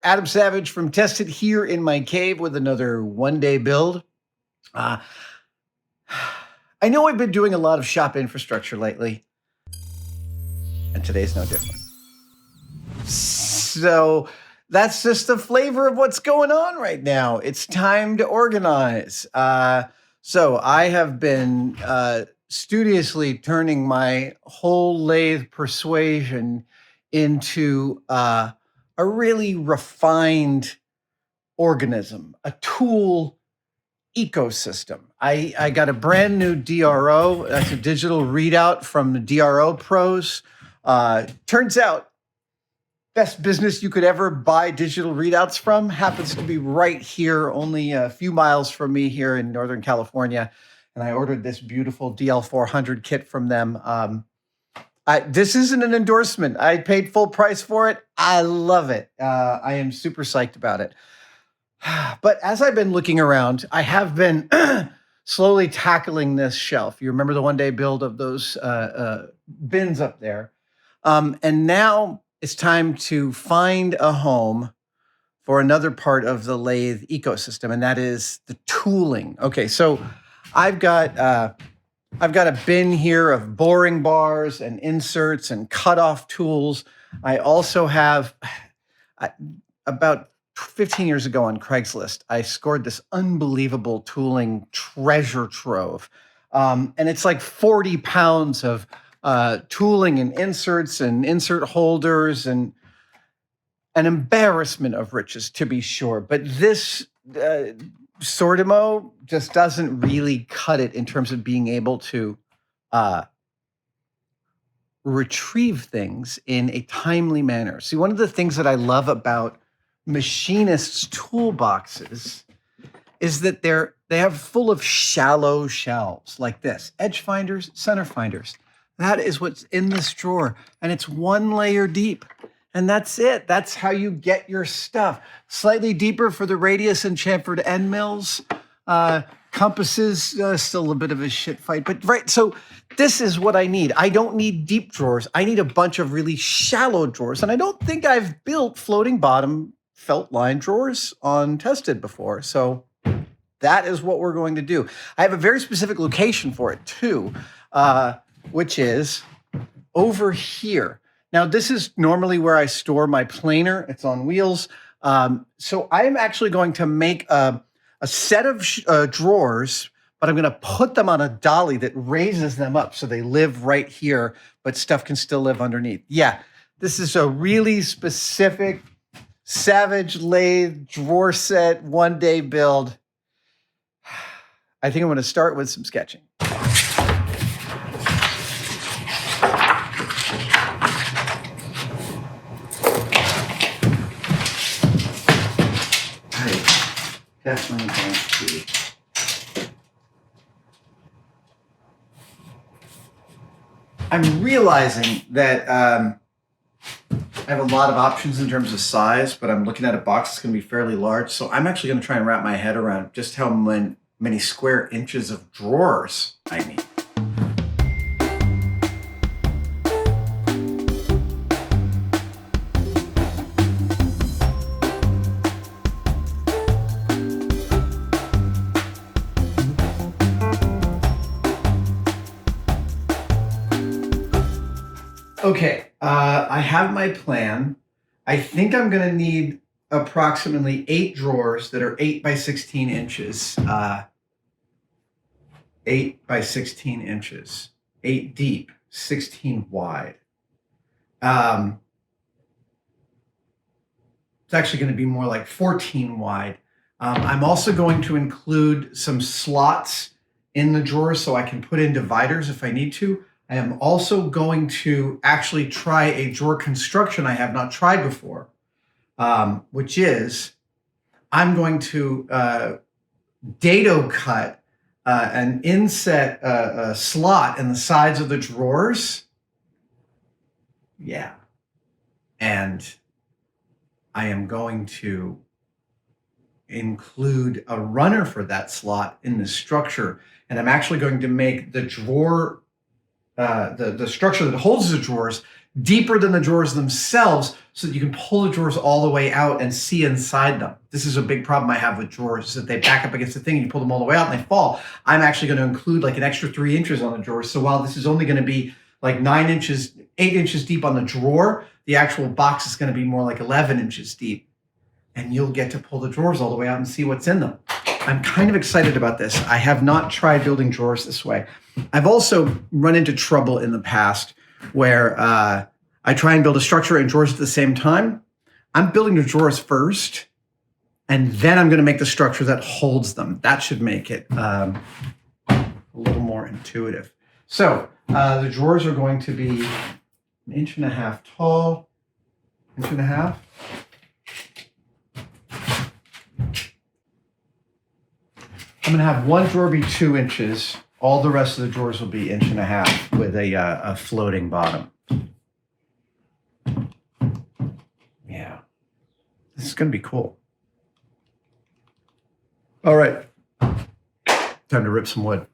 Adam Savage from Tested here in my cave with another one-day build. I know I've been doing a lot of shop infrastructure lately, and today's no different. So that's just the flavor of what's going on right now. It's time to organize. So I have been studiously turning my whole lathe persuasion into a really refined organism, a tool ecosystem. I got a brand new DRO. That's a digital readout from the DRO Pros. Turns out, best business you could ever buy digital readouts from happens to be right here, only a few miles from me here in Northern California. And I ordered this beautiful DL400 kit from them. This isn't an endorsement. I paid full price for it. I love it. I am super psyched about it. But as I've been looking around, I have been slowly tackling this shelf. You remember the one-day build of those bins up there. And now it's time to find a home for another part of the lathe ecosystem, and that is the tooling. Okay, so I've got a bin here of boring bars and inserts and cutoff tools. I also have, about 15 years ago on Craigslist, I scored this unbelievable tooling treasure trove. And it's like 40 pounds of tooling and inserts and insert holders and an embarrassment of riches, to be sure. But this Sortimo just doesn't really cut it in terms of being able to retrieve things in a timely manner. See, one of the things that I love about Machinist's toolboxes is that they have full of shallow shelves like this. Edge finders, center finders. That is what's in this drawer, and it's one layer deep. And that's it. That's how you get your stuff. Slightly deeper for the radius and chamfered end mills. Compasses, still a bit of a shit fight. But right, so this is what I need. I don't need deep drawers. I need a bunch of really shallow drawers. And I don't think I've built floating bottom felt line drawers on Tested before. So that is what we're going to do. I have a very specific location for it too, which is over here. Now, this is normally where I store my planer. It's on wheels. So I'm actually going to make a set of drawers, but I'm going to put them on a dolly that raises them up so they live right here, but stuff can still live underneath. Yeah, this is a really specific Savage lathe drawer set one-day build. I think I'm going to start with some sketching. Definitely going to. I'm realizing that I have a lot of options in terms of size, but I'm looking at a box that's going to be fairly large. So I'm actually going to try and wrap my head around just how many square inches of drawers I need. Okay, I have my plan. I think I'm going to need approximately 8 drawers that are 8 by 16 inches. 8 by 16 inches. 8 deep, 16 wide. It's actually going to be more like 14 wide. I'm also going to include some slots in the drawers so I can put in dividers if I need to. I am also going to actually try a drawer construction I have not tried before, which is I'm going to dado cut an inset slot in the sides of the drawers. Yeah. And I am going to include a runner for that slot in the structure. And I'm actually going to make the drawer, the structure that holds the drawers deeper than the drawers themselves so that you can pull the drawers all the way out and see inside them. This is a big problem I have with drawers, is that they back up against the thing and you pull them all the way out and they fall. I'm actually going to include like an extra 3 inches on the drawer. So while this is only going to be like 8 inches deep on the drawer, the actual box is going to be more like 11 inches deep. And you'll get to pull the drawers all the way out and see what's in them. I'm kind of excited about this. I have not tried building drawers this way. I've also run into trouble in the past where I try and build a structure and drawers at the same time. I'm building the drawers first, and then I'm going to make the structure that holds them. That should make it a little more intuitive. So the drawers are going to be 1.5 inches tall, 1.5 inches. I'm going to have one drawer be 2 inches. All the rest of the drawers will be 1.5 inches with a floating bottom. Yeah, this is going to be cool. All right, time to rip some wood.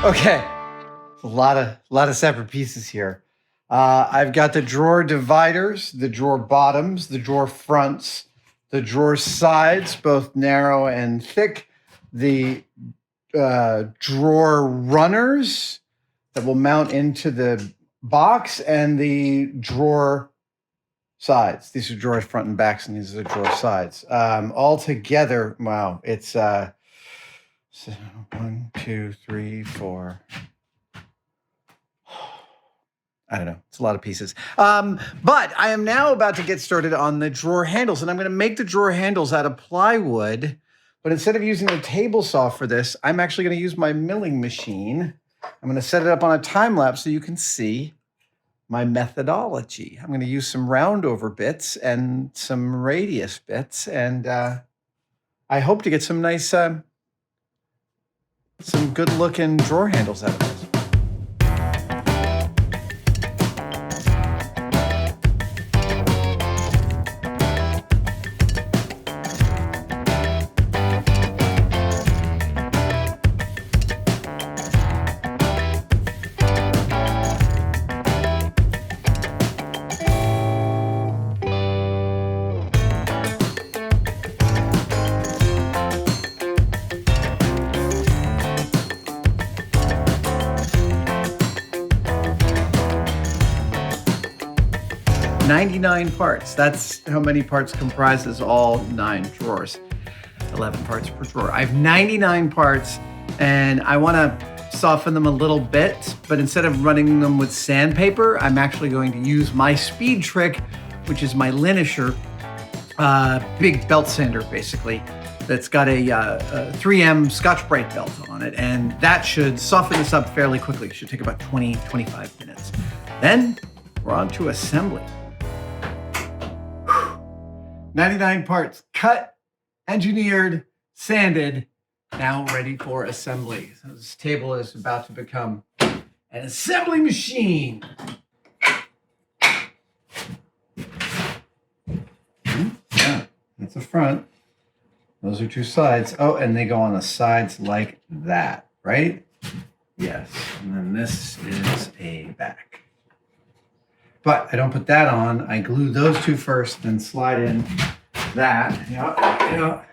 Okay, a lot of separate pieces here. I've got the drawer dividers, the drawer bottoms, the drawer fronts, the drawer sides, both narrow and thick, the drawer runners that will mount into the box, and the drawer sides. These are drawer front and backs, and these are the drawer sides. All together, wow, it's 1, 2, 3, 4. I don't know. It's a lot of pieces. But I am now about to get started on the drawer handles, and I'm going to make the drawer handles out of plywood. But instead of using the table saw for this, I'm actually going to use my milling machine. I'm going to set it up on a time lapse so you can see my methodology. I'm going to use some round over bits and some radius bits, and I hope to get some nice some good-looking drawer handles out of this. Nine parts. That's how many parts comprises all 9 drawers. 11 parts per drawer. I have 99 parts, and I want to soften them a little bit, but instead of running them with sandpaper, I'm actually going to use my speed trick, which is my Linisher big belt sander, basically, that's got a 3M Scotch-Brite belt on it, and that should soften this up fairly quickly. It should take about 20-25 minutes. Then we're on to assembly. 99 parts, cut, engineered, sanded, now ready for assembly. So this table is about to become an assembly machine. Yeah, that's the front. Those are 2 sides. Oh, and they go on the sides like that, right? Yes, and then this is a back. But I don't put that on. I glue those 2 first, then slide in that. Yeah.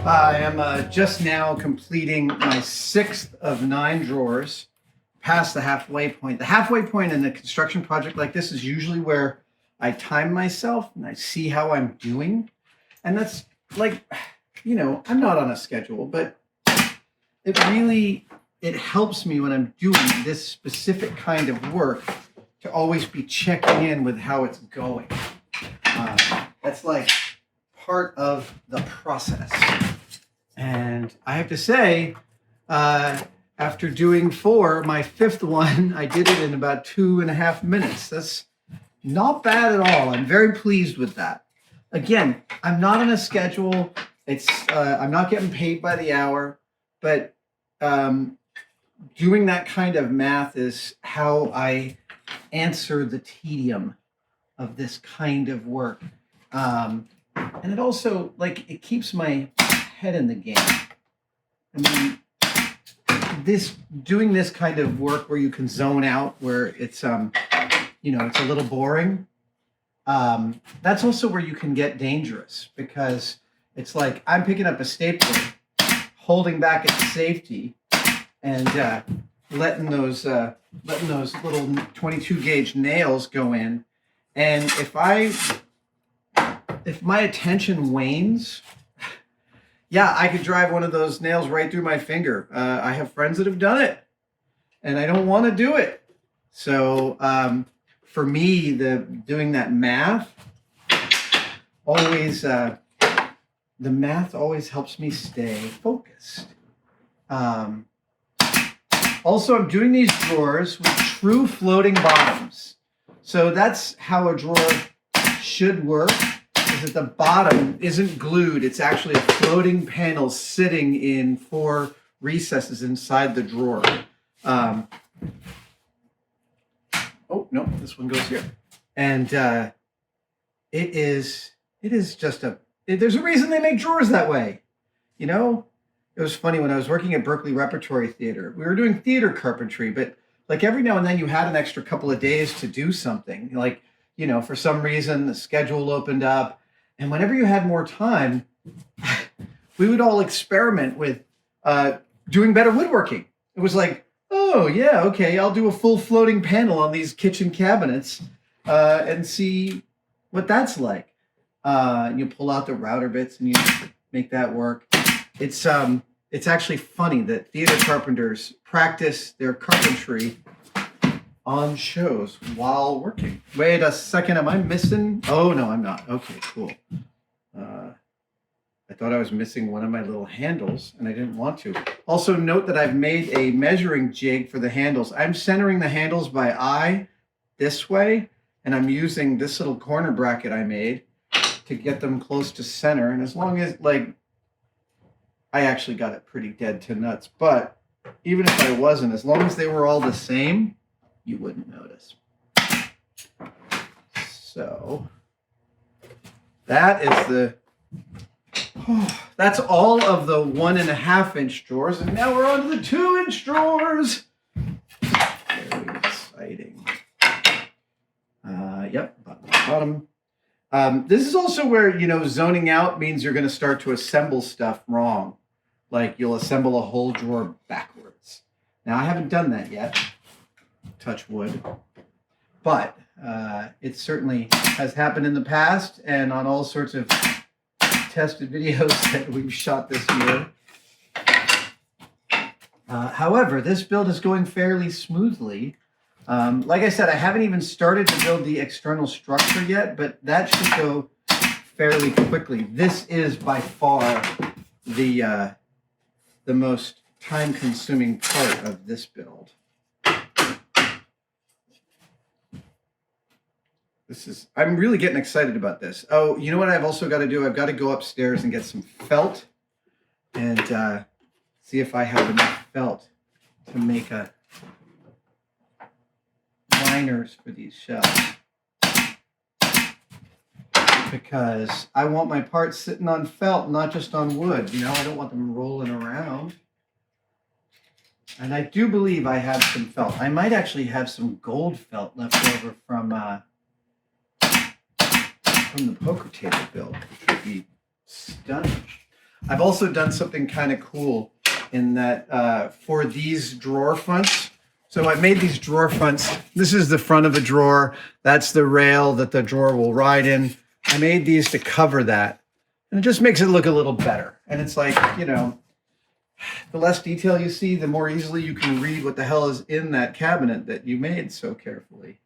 I am just now completing my 6th of 9 drawers, past the halfway point. The halfway point in a construction project like this is usually where I time myself and I see how I'm doing. And that's like, I'm not on a schedule, but it helps me when I'm doing this specific kind of work to always be checking in with how it's going. That's like part of the process. And I have to say, After doing 4, my 5th one, I did it in about 2.5 minutes. That's not bad at all. I'm very pleased with that. Again, I'm not on a schedule. I'm not getting paid by the hour, but doing that kind of math is how I answer the tedium of this kind of work. And it also, like, it keeps my head in the game. I mean, doing this kind of work where you can zone out, where it's it's a little boring. That's also where you can get dangerous, because it's like I'm picking up a stapler, holding back its safety, and letting those little 22 gauge nails go in. And if my attention wanes, yeah, I could drive one of those nails right through my finger. I have friends that have done it, and I don't want to do it. So for me, doing that math always, the math always helps me stay focused. Also, I'm doing these drawers with true floating bottoms. So that's how a drawer should work. Is that the bottom isn't glued. It's actually a floating panel sitting in 4 recesses inside the drawer. Oh, no, this one goes here. And it is just there's a reason they make drawers that way. You know, it was funny when I was working at Berkeley Repertory Theater. We were doing theater carpentry, but like every now and then you had an extra couple of days to do something. Like, for some reason the schedule opened up. And whenever you had more time, we would all experiment with doing better woodworking. It was like, oh, yeah, okay, I'll do a full floating panel on these kitchen cabinets and see what that's like. And you pull out the router bits and you make that work. It's actually funny that theater carpenters practice their carpentry on shows while working. Wait a second, am I missing? Oh, no, I'm not. Okay, cool. I thought I was missing one of my little handles, and I didn't want to. Also, note that I've made a measuring jig for the handles. I'm centering the handles by eye this way, and I'm using this little corner bracket I made to get them close to center. And as long as, I actually got it pretty dead to nuts, but even if I wasn't, as long as they were all the same, you wouldn't notice. So that is that's all of the 1.5 inch drawers, and now we're on to the 2 inch drawers. Very exciting. Yep, bottom. This is also where, zoning out means you're going to start to assemble stuff wrong. Like you'll assemble a whole drawer backwards. Now, I haven't done that yet. Touch wood. But it certainly has happened in the past and on all sorts of tested videos that we've shot this year. However, this build is going fairly smoothly. Like I said, I haven't even started to build the external structure yet, but that should go fairly quickly. This is by far the most time-consuming part of this build. I'm really getting excited about this. Oh, you know what I've also got to do? I've got to go upstairs and get some felt and see if I have enough felt to make liners for these shelves. Because I want my parts sitting on felt, not just on wood. I don't want them rolling around. And I do believe I have some felt. I might actually have some gold felt left over from the poker table build, which would be stunning. I've also done something kind of cool in that for these drawer fronts. So I made these drawer fronts. This is the front of a drawer. That's the rail that the drawer will ride in. I made these to cover that. And it just makes it look a little better. And it's like, the less detail you see, the more easily you can read what the hell is in that cabinet that you made so carefully.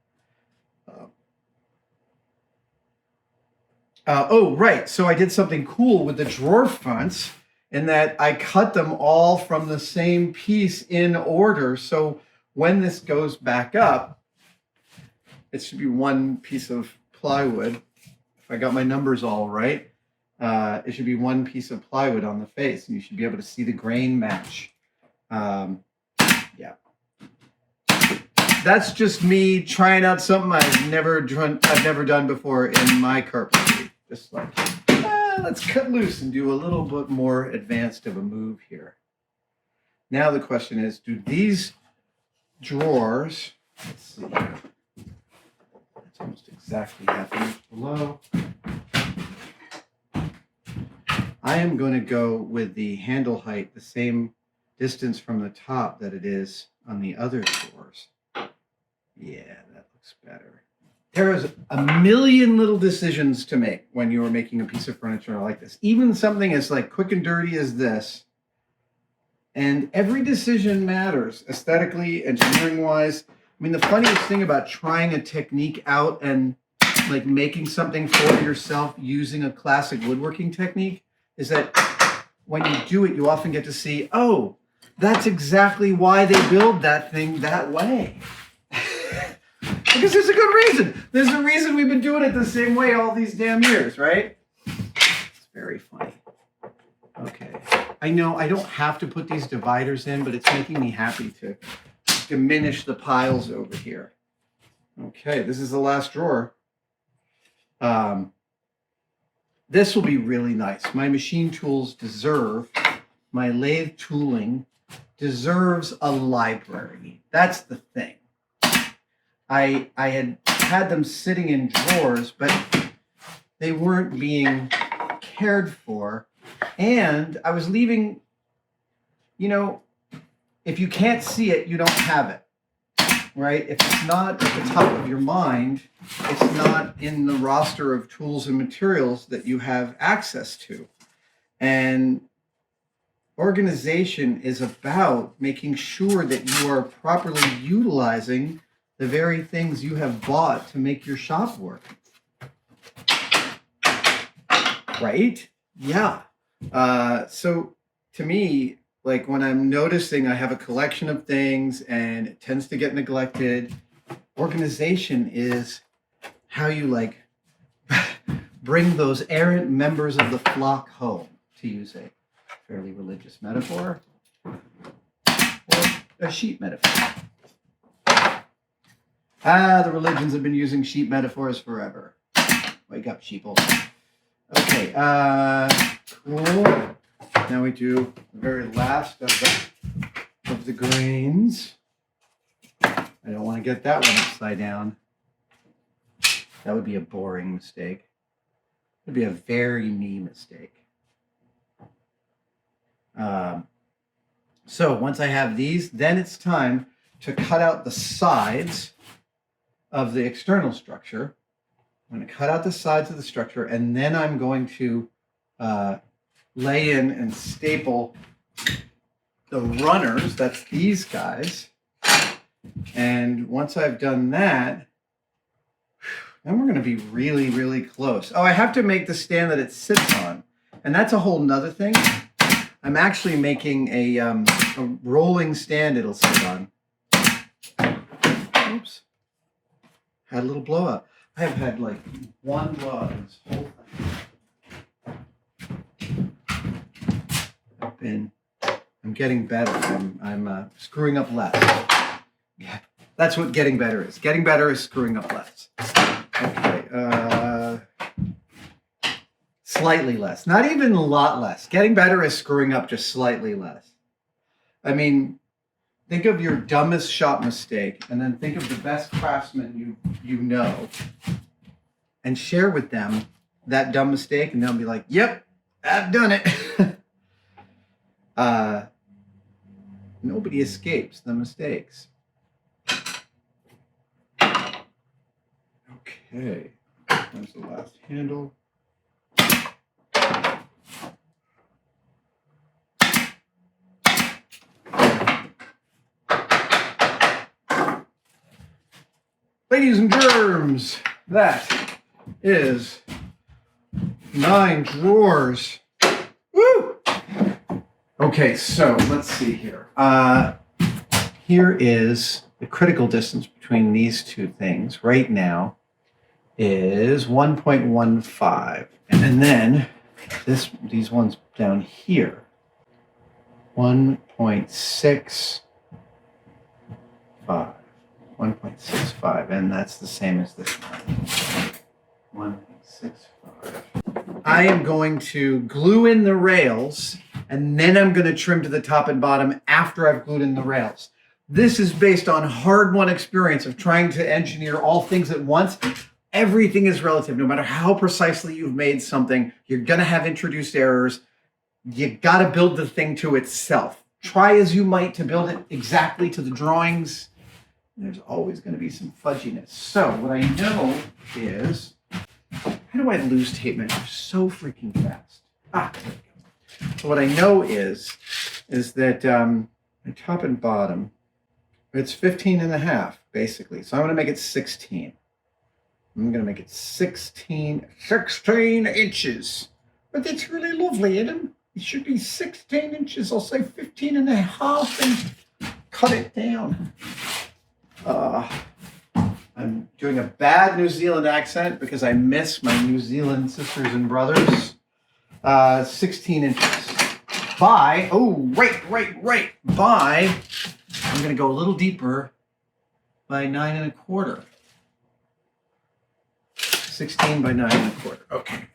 Oh, right. So I did something cool with the drawer fronts in that I cut them all from the same piece in order. So when this goes back up, it should be one piece of plywood. If I got my numbers all right, it should be one piece of plywood on the face, and you should be able to see the grain match. Yeah. That's just me trying out something I've never done before in my carpentry. Just like, let's cut loose and do a little bit more advanced of a move here. Now the question is, do these drawers, let's see here. That's almost exactly half an inch below. I am going to go with the handle height the same distance from the top that it is on the other drawers. Yeah, that looks better. There is a million little decisions to make when you are making a piece of furniture like this. Even something as like quick and dirty as this. And every decision matters, aesthetically, engineering-wise. I mean, the funniest thing about trying a technique out and like making something for yourself using a classic woodworking technique is that when you do it, you often get to see, oh, that's exactly why they build that thing that way. Because there's a good reason. There's a reason we've been doing it the same way all these damn years, right? It's very funny. Okay. I know I don't have to put these dividers in, but it's making me happy to diminish the piles over here. Okay, this is the last drawer. This will be really nice. My machine tools deserve, my lathe tooling deserves a library. That's the thing. I had them sitting in drawers, but they weren't being cared for. And I was leaving, you know, if you can't see it, you don't have it, right? If it's not at the top of your mind, it's not in the roster of tools and materials that you have access to. And organization is about making sure that you are properly utilizing the very things you have bought to make your shop work. Right? Yeah. So to me, like when I'm noticing I have a collection of things and it tends to get neglected, organization is how you like bring those errant members of the flock home, to use a fairly religious metaphor, or a sheep metaphor. The religions have been using sheep metaphors forever. Wake up, sheeple. Okay, cool. Now we do the very last of the grains. I don't want to get that one upside down. That would be a boring mistake. It would be a very me mistake. So once I have these, then it's time to cut out the sides of the external structure. I'm going to cut out the sides of the structure, and then I'm going to lay in and staple the runners. That's these guys. And once I've done that, then we're going to be really, really close. Oh, I have to make the stand that it sits on. And that's a whole nother thing. I'm actually making a rolling stand it'll sit on. Oops. Had a little blow up. I have had like one blow up in this whole thing. I'm getting better. I'm screwing up less. Yeah, that's what getting better is. Getting better is screwing up less. Okay, slightly less. Not even a lot less. Getting better is screwing up just slightly less. I mean, think of your dumbest shop mistake, and then think of the best craftsman you know, and share with them that dumb mistake, and they'll be like, "Yep, I've done it." Nobody escapes the mistakes. Okay, there's the last handle. Ladies and germs, that is 9 drawers. Woo! Okay, so let's see here. Here is the critical distance between these two things right now is 1.15. And then these ones down here, 1.65. 1.65, and that's the same as this one. 1.65. I am going to glue in the rails, and then I'm going to trim to the top and bottom after I've glued in the rails. This is based on hard-won experience of trying to engineer all things at once. Everything is relative. No matter how precisely you've made something, you're going to have introduced errors. You got to build the thing to itself. Try as you might to build it exactly to the drawings. There's always going to be some fudginess. So what I know is, how do I lose tape measure so freaking fast? There we go. So what I know is that my top and bottom, it's 15 and a half, basically. So I'm going to make it 16. I'm going to make it 16 inches. But that's really lovely, Adam. It should be 16 inches. I'll say 15 and a half and cut it down. I'm doing a bad New Zealand accent because I miss my New Zealand sisters and brothers. 16 inches. By, by, I'm going to go a little deeper by 9 1/4. 16 by 9 1/4. Okay.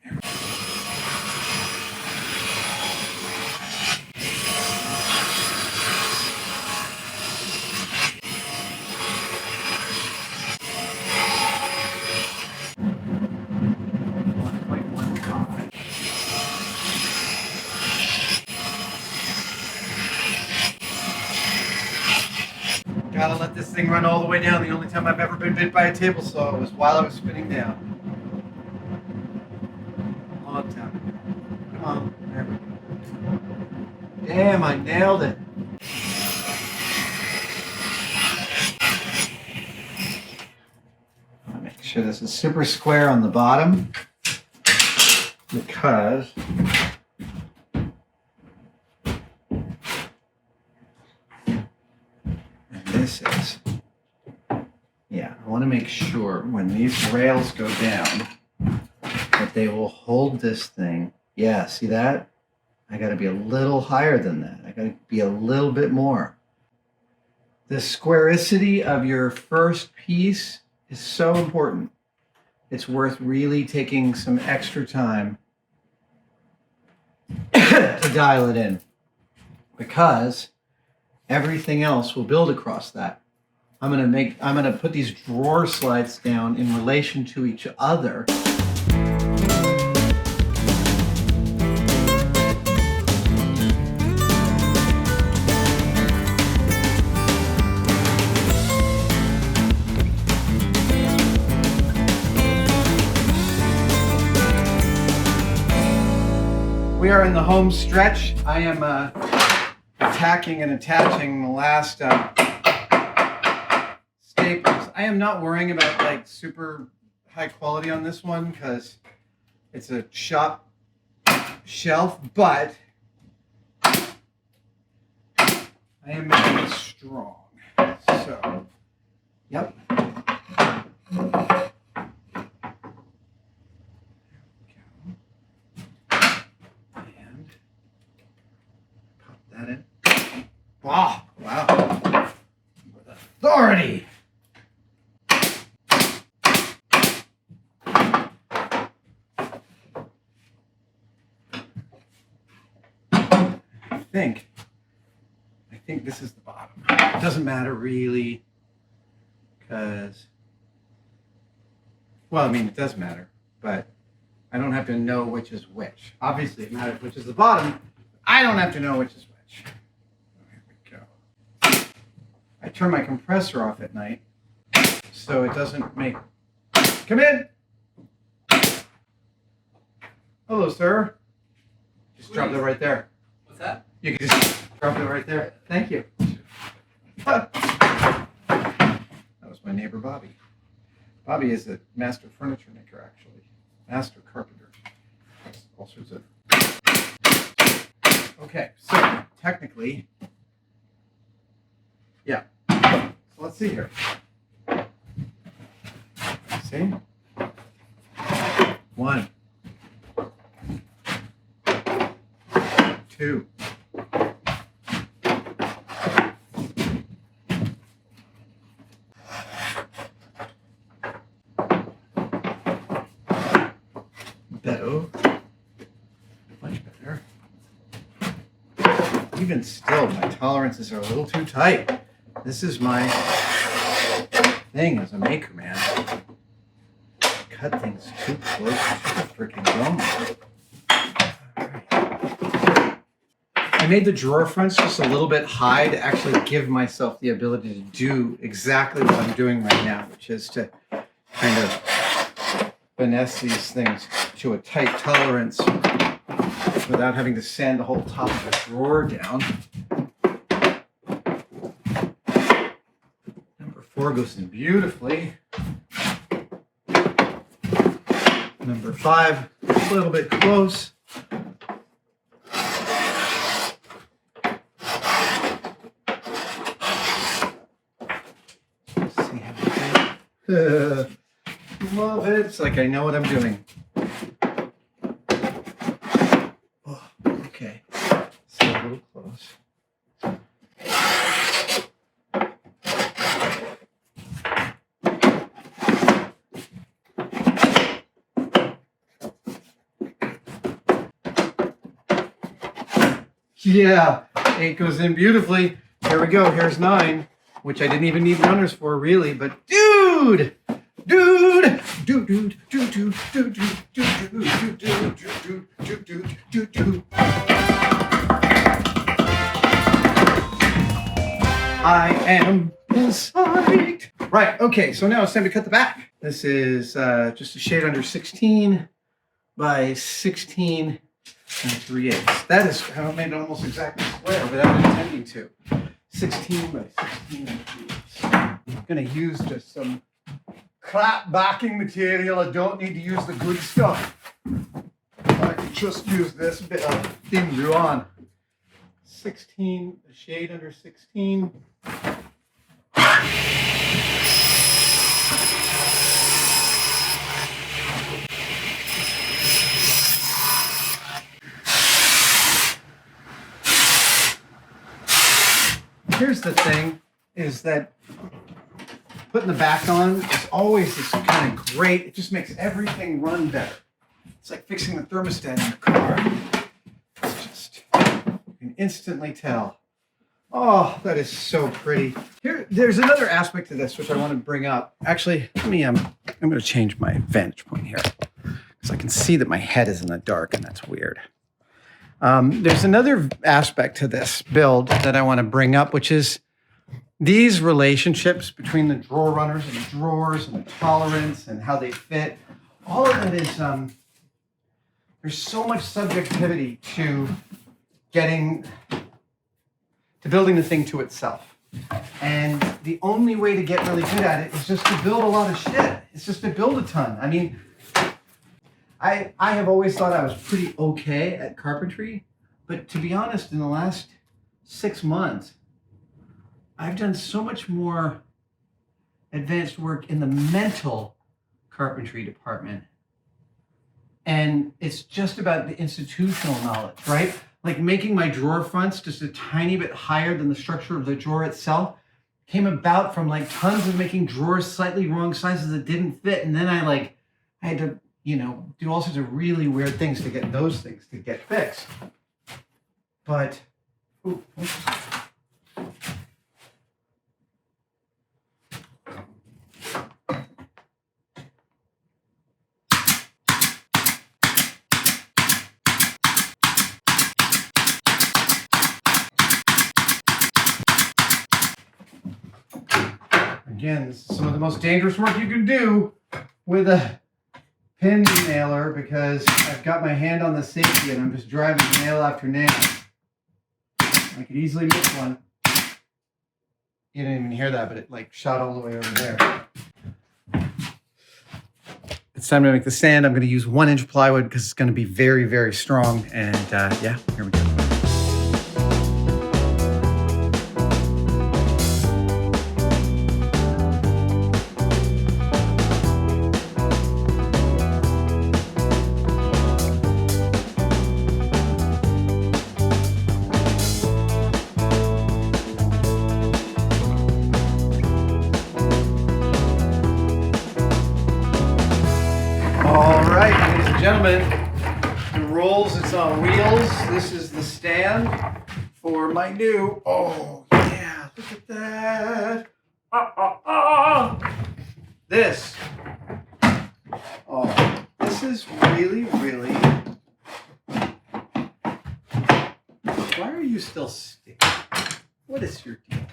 Gotta let this thing run all the way down. The only time I've ever been bit by a table saw was while I was spinning down. Long time ago. Come on, there we go. Damn, I nailed it. I'll make sure this is super square on the bottom because this is, I want to make sure when these rails go down that they will hold this thing. Yeah, see that? I got to be a little higher than that. I got to be a little bit more. The squaricity of your first piece is so important. It's worth really taking some extra time to dial it in because everything else will build across that. I'm going to put these drawer slides down in relation to each other. We are in the home stretch. I am attacking and attaching the last staples. I am not worrying about like super high quality on this one because it's a shop shelf, but I am making it strong. So, yep. Oh, wow. With authority. I think this is the bottom. It doesn't matter really because, well, I mean, it does matter, but I don't have to know which is which. Obviously, it matters which is the bottom. I don't have to know which is which. I turn my compressor off at night so it doesn't make... Come in! Hello, sir. Just drop it right there. What's that? You can just drop it right there. Thank you. That was my neighbor, Bobby. Bobby is a master furniture maker, actually. Master carpenter. All sorts of... Okay, so technically. Yeah. So let's see here. See? 1, 2. Better. Much better. Even still, my tolerances are a little too tight. This is my thing as a maker, man. Cut things too close to the freaking dome. I made the drawer fronts just a little bit high to actually give myself the ability to do exactly what I'm doing right now, which is to kind of finesse these things to a tight tolerance without having to sand the whole top of the drawer down. Number 4 goes in beautifully. Number 5, a little bit close. See how we do. Love it. It's like I know what I'm doing. Oh, okay. So a little close. Yeah, 8 goes in beautifully. Here we go. Here's 9, which I didn't even need runners for, really. But dude, I am inside. Right. Okay. So now it's time to cut the back. This is just a shade under 16 by 16. And 3/8. That is how I made it almost exactly square without intending to. 16 by 16 and 3/8. I'm going to use just some crap backing material. I don't need to use the good stuff. I can just use this bit of thin ruan. 16, a shade under 16. Here's the thing, is that putting the back on is always this kind of great, it just makes everything run better. It's like fixing the thermostat in the car. It's just, you can instantly tell. Oh, that is so pretty. There's another aspect to this which I want to bring up. Actually, let me, I'm going to change my vantage point here because I can see that my head is in the dark and that's weird. There's another aspect to this build that I want to bring up, which is these relationships between the drawer runners and the drawers and the tolerance and how they fit. All of that is, there's so much subjectivity to building the thing to itself. And the only way to get really good at it is just to build a lot of shit. It's just to build a ton. I mean, I have always thought I was pretty okay at carpentry, but to be honest, in the last 6 months, I've done so much more advanced work in the mental carpentry department. And it's just about the institutional knowledge, right? Like making my drawer fronts just a tiny bit higher than the structure of the drawer itself came about from like tons of making drawers slightly wrong sizes that didn't fit. And then I had to, do all sorts of really weird things to get those things to get fixed. But, again, this is some of the most dangerous work you can do with a pin nailer because I've got my hand on the safety and I'm just driving nail after nail. I could easily miss one. You didn't even hear that, but it shot all the way over there. It's time to make the stand. I'm going to use 1-inch plywood because it's going to be very, very strong. And yeah, here we go. Gentlemen, the rolls, it's on wheels. This is the stand for my new, oh yeah, look at that. This. Oh, this is really, really. Why are you still sticking? What is your deal?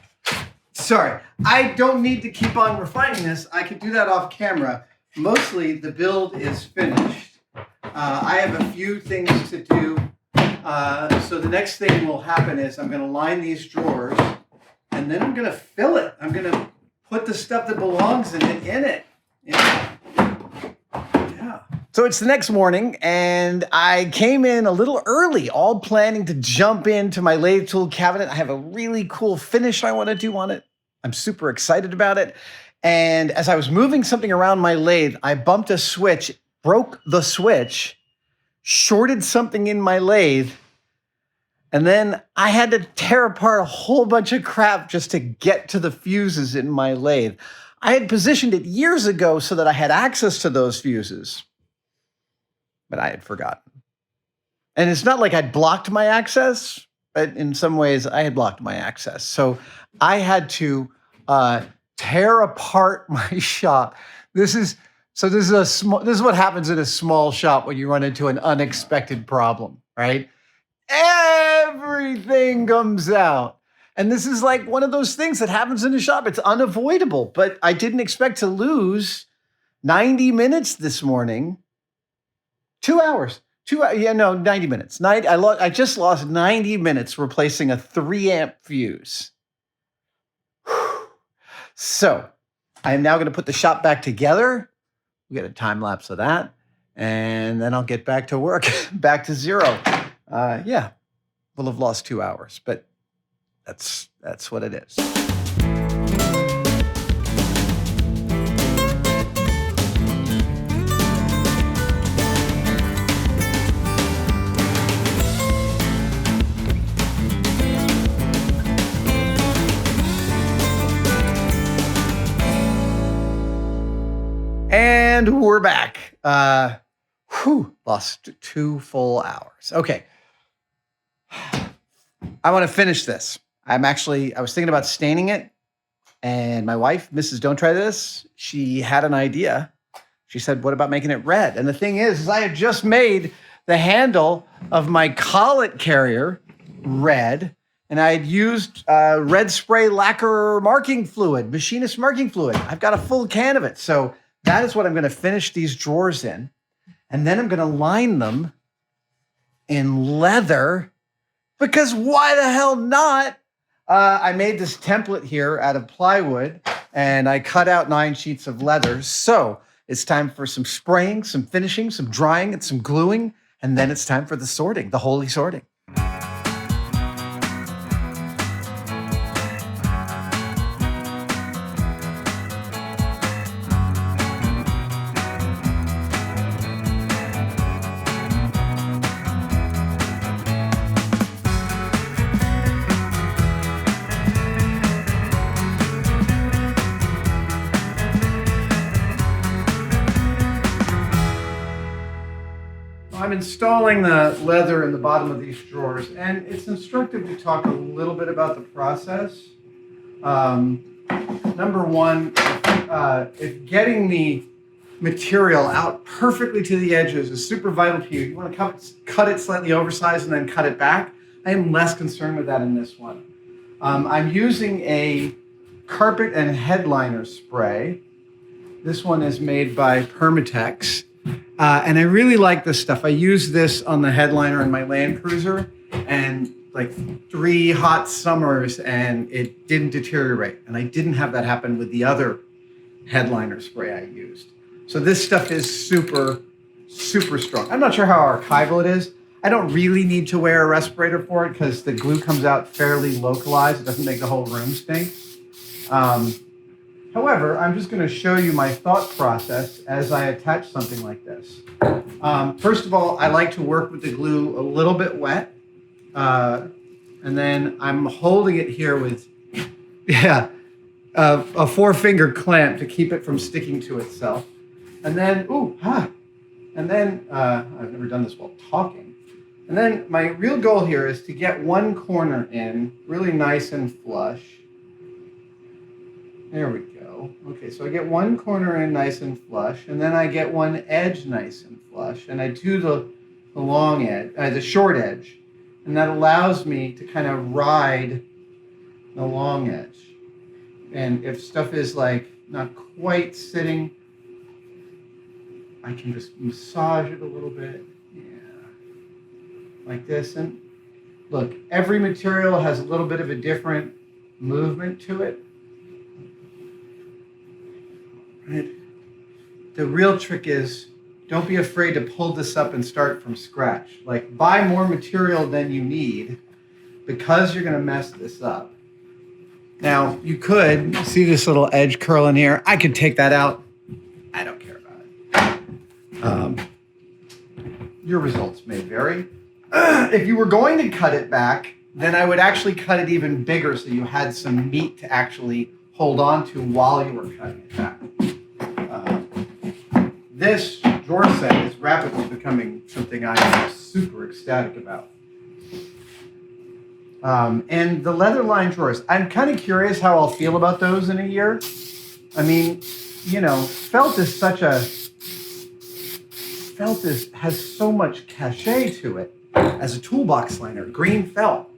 Sorry, I don't need to keep on refining this. I could do that off camera. Mostly the build is finished. I have a few things to do. So the next thing will happen is I'm going to line these drawers and then I'm going to fill it. I'm going to put the stuff that belongs in it. Yeah. So it's the next morning and I came in a little early, all planning to jump into my lathe tool cabinet. I have a really cool finish I want to do on it. I'm super excited about it. And as I was moving something around my lathe, I bumped a switch, broke the switch, shorted something in my lathe, and then I had to tear apart a whole bunch of crap just to get to the fuses in my lathe. I had positioned it years ago so that I had access to those fuses, but I had forgotten. And it's not like I'd blocked my access, but in some ways I had blocked my access. So I had to tear apart my shop. This is what happens in a small shop when you run into an unexpected problem, right? Everything comes out. And this is like one of those things that happens in a shop. It's unavoidable, but I didn't expect to lose 90 minutes this morning. 2 hours. 90 minutes. I just lost 90 minutes replacing a 3-amp fuse. So I am now going to put the shop back together. We get a time lapse of that. And then I'll get back to work, back to zero. Yeah, we'll have lost 2 hours, but that's what it is. And we're back. Lost 2 full hours. Okay. I want to finish this. I was thinking about staining it, and my wife, Mrs. Don't Try This, she had an idea. She said, what about making it red? And the thing is I had just made the handle of my collet carrier red, and I had used red spray lacquer marking fluid, Machinist marking fluid. I've got a full can of it. So that is what I'm going to finish these drawers in. And then I'm going to line them in leather, because why the hell not? I made this template here out of plywood, and I cut out 9 sheets of leather. So it's time for some spraying, some finishing, some drying, and some gluing. And then it's time for the sorting, the holy sorting. I'm installing the leather in the bottom of these drawers, and it's instructive to talk a little bit about the process. Number one, if getting the material out perfectly to the edges is super vital to you, you want to cut it slightly oversized and then cut it back. I am less concerned with that in this one. I'm using a carpet and headliner spray. This one is made by Permatex. And I really like this stuff. I used this on the headliner in my Land Cruiser, and like 3 hot summers, and it didn't deteriorate. And I didn't have that happen with the other headliner spray I used. So this stuff is super, super strong. I'm not sure how archival it is. I don't really need to wear a respirator for it because the glue comes out fairly localized. It doesn't make the whole room stink. However, I'm just going to show you my thought process as I attach something like this. First of all, I like to work with the glue a little bit wet. And then I'm holding it here with a 4-finger clamp to keep it from sticking to itself. And then, And then, I've never done this while talking. And then my real goal here is to get one corner in really nice and flush. There we go. Okay, so I get one corner in nice and flush, and then I get one edge nice and flush, and I do the long edge, the short edge, and that allows me to kind of ride the long edge. And if stuff is like not quite sitting, I can just massage it a little bit, yeah, like this. And look, every material has a little bit of a different movement to it. Right. The real trick is don't be afraid to pull this up and start from scratch. Like, buy more material than you need because you're going to mess this up. Now, you could see this little edge curling here. I could take that out. I don't care about it. Your results may vary. If you were going to cut it back, then I would actually cut it even bigger so you had some meat to actually hold on to while you were cutting it back. This drawer set is rapidly becoming something I am super ecstatic about. And the leather lined drawers, I'm kind of curious how I'll feel about those in a year. I mean, you know, felt has so much cachet to it as a toolbox liner, green felt.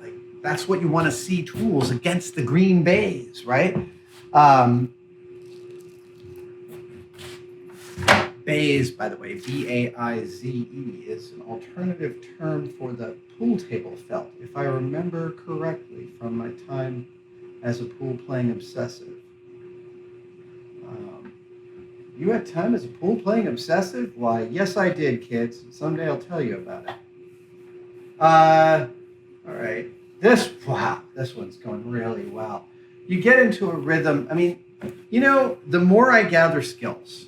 Like, that's what you want to see tools against the green baize, right? Baize, by the way, B-A-I-Z-E, is an alternative term for the pool table felt, if I remember correctly from my time as a pool playing obsessive. You had time as a pool playing obsessive? Why, yes, I did, kids. Someday I'll tell you about it. All right. This one's going really well. You get into a rhythm. I mean, you know, the more I gather skills,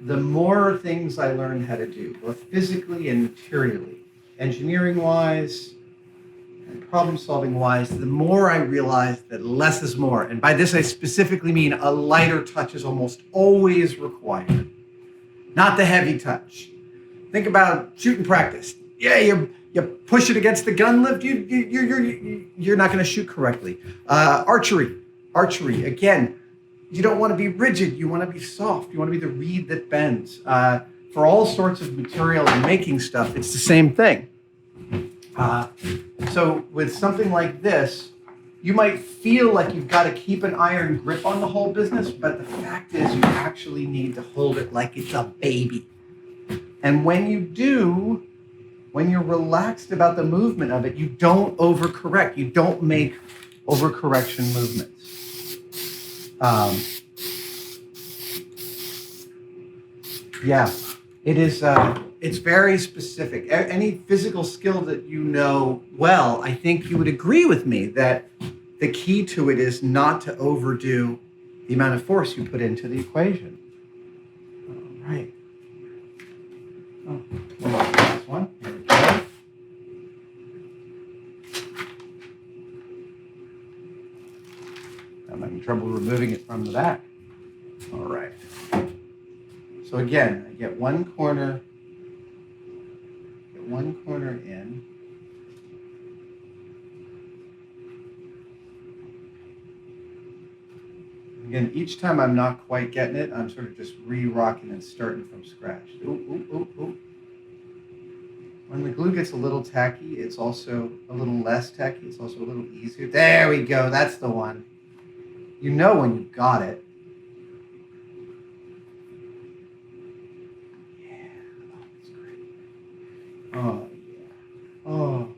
the more things I learn how to do, both physically and materially, engineering-wise and problem-solving-wise, the more I realize that less is more. And by this, I specifically mean a lighter touch is almost always required, not the heavy touch. Think about shooting practice. Yeah, you push it against the gun lift, you're not going to shoot correctly. Archery, again, you don't want to be rigid. You want to be soft. You want to be the reed that bends. For all sorts of material and making stuff, it's the same thing. So with something like this, you might feel like you've got to keep an iron grip on the whole business, but the fact is you actually need to hold it like it's a baby. And when you do, when you're relaxed about the movement of it, you don't overcorrect. You don't make overcorrection movements. Yeah, it is. It's very specific. Any physical skill that you know well, I think you would agree with me that the key to it is not to overdo the amount of force you put into the equation. All right. Oh, last one. Here we go. I'm having trouble removing it from the back. All right. So again, I get one corner in. Again, each time I'm not quite getting it, I'm sort of just re-rocking and starting from scratch. Ooh, ooh, ooh, ooh. When the glue gets a little tacky, it's also a little less tacky. It's also a little easier. There we go. That's the one. You know when you've got it. Yeah. Oh, that's great. Oh, yeah. Oh.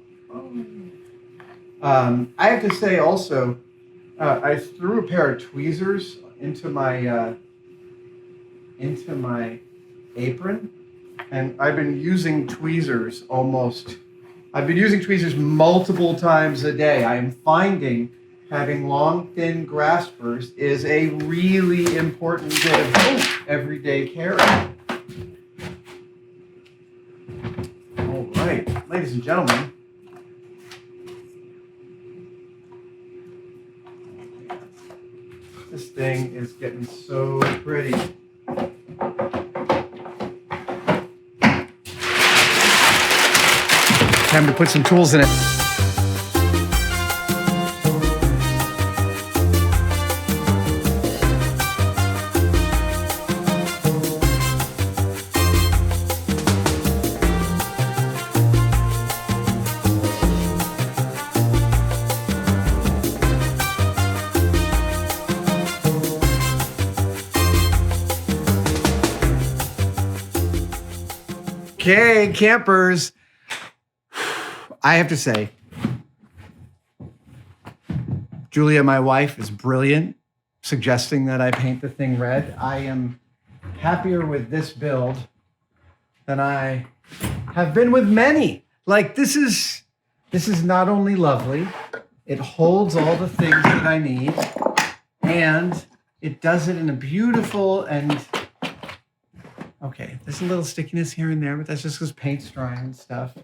I have to say also, I threw a pair of tweezers into my apron, and I've been using tweezers multiple times a day. I am finding having long, thin graspers is a really important bit of everyday carry. All right, ladies and gentlemen. This thing is getting so pretty. Time to put some tools in it. Okay, campers. I have to say, Julia, my wife, is brilliant, suggesting that I paint the thing red. I am happier with this build than I have been with many. Like, this is not only lovely, it holds all the things that I need, and it does it in a beautiful and... Okay, there's a little stickiness here and there, but that's just because paint's drying and stuff.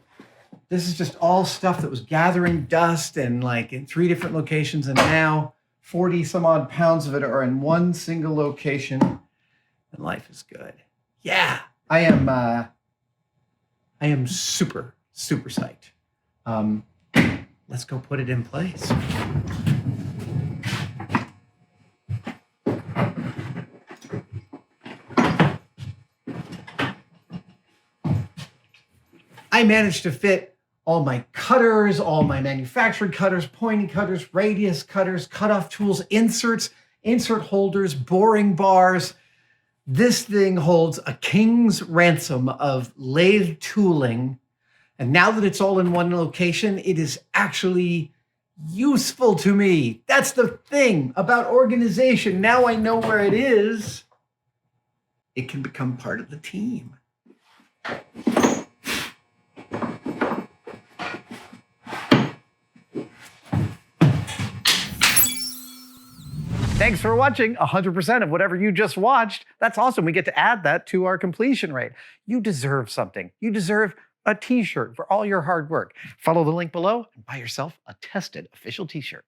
This is just all stuff that was gathering dust and like in 3 different locations, and now 40 some odd pounds of it are in one single location, and life is good. Yeah, I am super, super psyched. Let's go put it in place. I managed to fit all my cutters, all my manufactured cutters, pointy cutters, radius cutters, cutoff tools, inserts, insert holders, boring bars. This thing holds a king's ransom of lathe tooling. And now that it's all in one location, it is actually useful to me. That's the thing about organization. Now I know where it is. It can become part of the team. Thanks for watching 100% of whatever you just watched. That's awesome. We get to add that to our completion rate. You deserve something. You deserve a t-shirt for all your hard work. Follow the link below and buy yourself a tested official t-shirt.